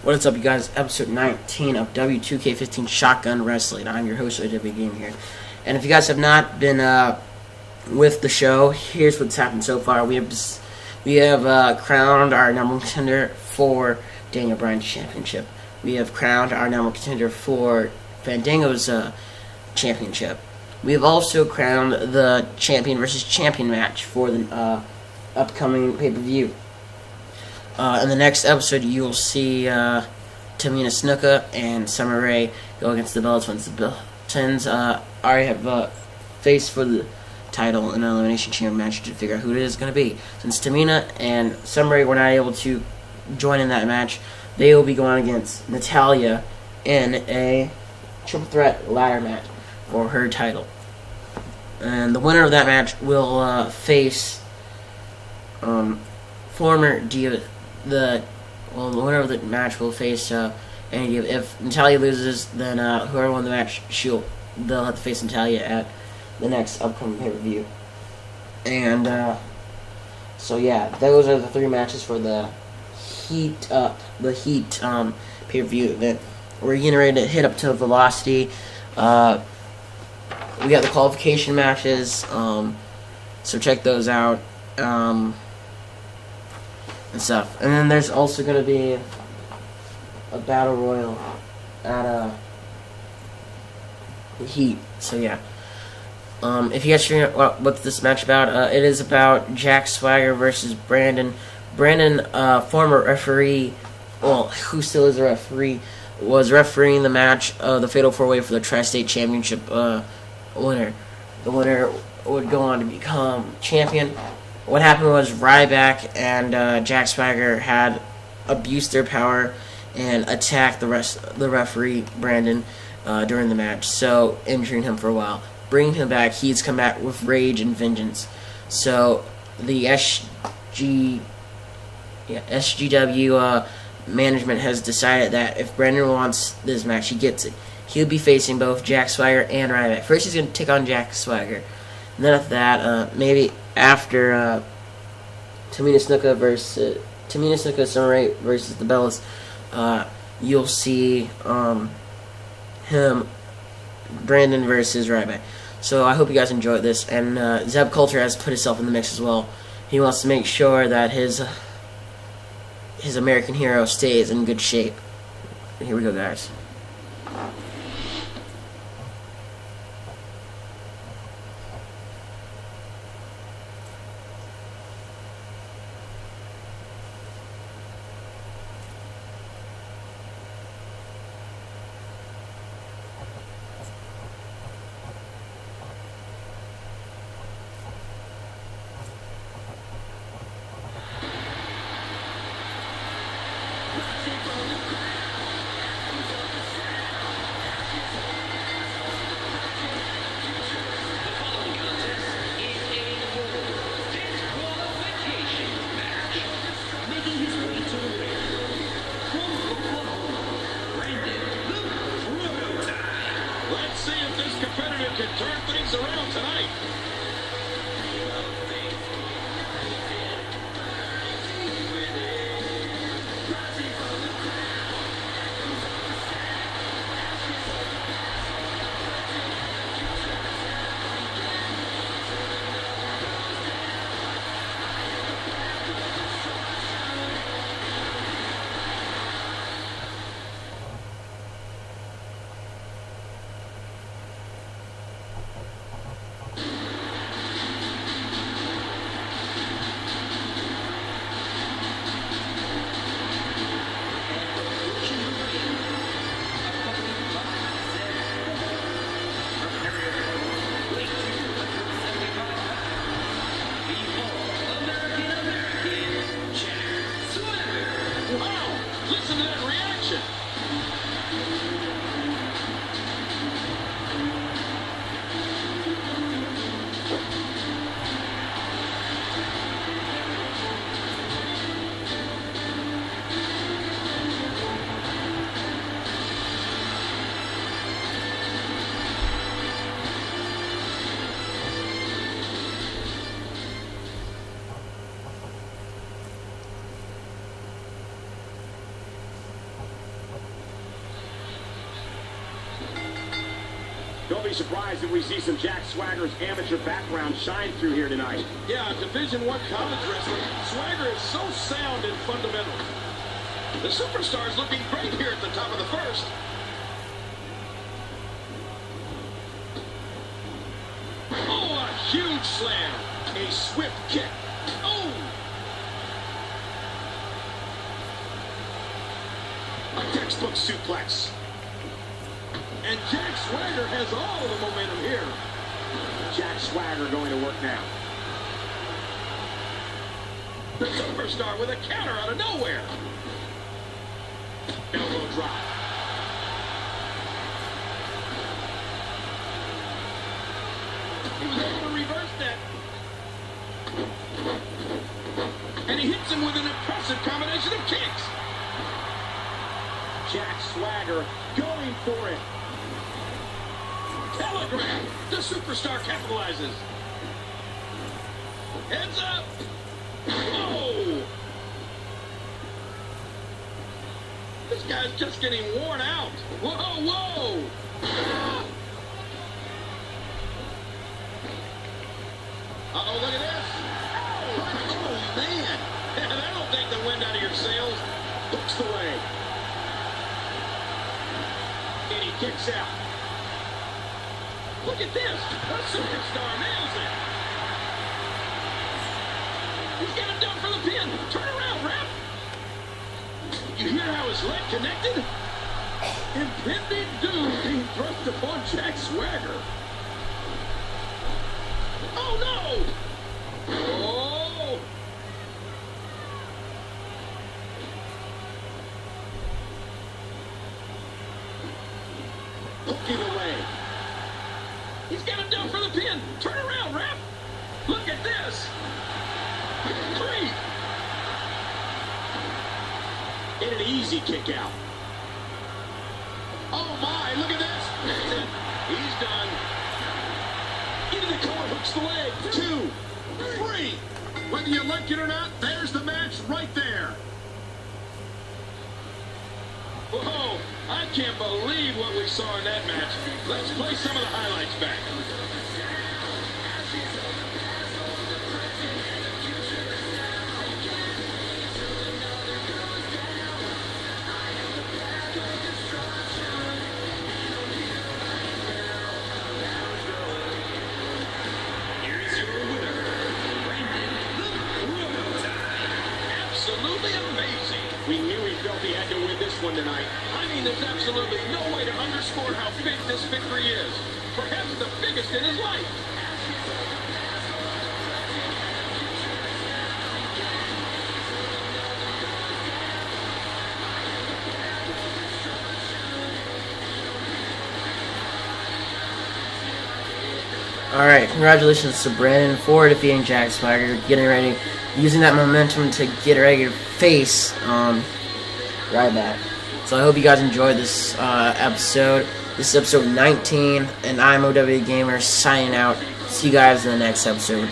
What is up, you guys? Episode 19 of W2k15 Shotgun Wrestling. I'm your host, OW Game here. And if you guys have not been with the show, here's what's happened so far. We have crowned our number one contender for Daniel Bryan's championship. We have crowned our number one contender for Fandango's championship. We have also crowned the champion versus champion match for the upcoming pay-per-view. In the next episode, you'll see Tamina Snuka and Summer Rae go against the Bella Twins. The Bella Twins already have faced for the title in an Elimination Chamber match to figure out who it is going to be. Since Tamina and Summer Rae were not able to join in that match, they will be going against Natalya in a triple threat ladder match for her title. And the winner of that match will face former Diva. The winner of the match will face any Diva. If Natalya loses, then whoever won the match, they'll have to face Natalya at the next upcoming pay-per-view. And so yeah, those are the three matches for the Heat pay-per-view event. We're getting ready to hit up to Velocity. We got the qualification matches, so check those out. And stuff. And then there's also going to be a battle royal at the Heat. So yeah. If you guys figure out what's this match about, it is about Jack Swagger versus Brandon. Brandon, former referee, well, who still is a referee, was refereeing the match, the Fatal 4-Way for the Tri-State Championship winner. The winner would go on to become champion. What happened was Ryback and Jack Swagger had abused their power and attacked the referee, Brandon, during the match, so injuring him for a while. Bringing him back, he's come back with rage and vengeance. So the SGW management has decided that if Brandon wants this match, he gets it. He'll be facing both Jack Swagger and Ryback. First, he's going to take on Jack Swagger. And then after that, maybe after Tamina Snuka, Summer Rae versus the Bellas, you'll see Brandon versus Ryback. So I hope you guys enjoyed this. And Zeb Coulter has put himself in the mix as well. He wants to make sure that his American hero stays in good shape. Here we go, guys. Can turn things around tonight. Listen to that reaction. Don't be surprised if we see some Jack Swagger's amateur background shine through here tonight. Yeah, Division I college wrestling, Swagger is so sound in fundamentals. The superstar's looking great here at the top of the first. Oh, a huge slam. A swift kick. Oh! A textbook suplex. And Jack Swagger has all the momentum here. Jack Swagger going to work now. The superstar with a counter out of nowhere. Elbow drop. He was able to reverse that. And he hits him with an impressive combination of kicks. Jack Swagger going for it. Telegram. The superstar capitalizes. Heads up. Whoa. This guy's just getting worn out. Whoa, whoa. Ah. Uh-oh, look at this. Oh, man. That'll take the wind out of your sails. Hooks the leg. And he kicks out. Look at this. The superstar nails it. He's got him down for the pin. Turn around, ref. You hear how his leg connected? Impending doom being thrust upon Jack Swagger. Oh, no. Oh. Hooking away. He's got him down for the pin. Turn around, ref. Look at this. 3. And an easy kick out. Oh, my. Look at this. That's it. He's done. Into the corner. Hooks the leg. 2. 3. Whether you like it or not, there's the match right there. Whoa, I can't believe what we saw in that match. Let's play some of the highlights back. Here's your winner, Brandon the Prototype. Absolutely amazing. We knew he felt he had to win this one tonight. I mean, there's absolutely no way to underscore how big this victory is. Perhaps the biggest in his life. Alright, congratulations to Brandon for defeating Jack Swagger, getting ready, using that momentum to get ready to face Ryback. So I hope you guys enjoyed this episode. This is episode 19, and I'm OW Gamer signing out. See you guys in the next episode.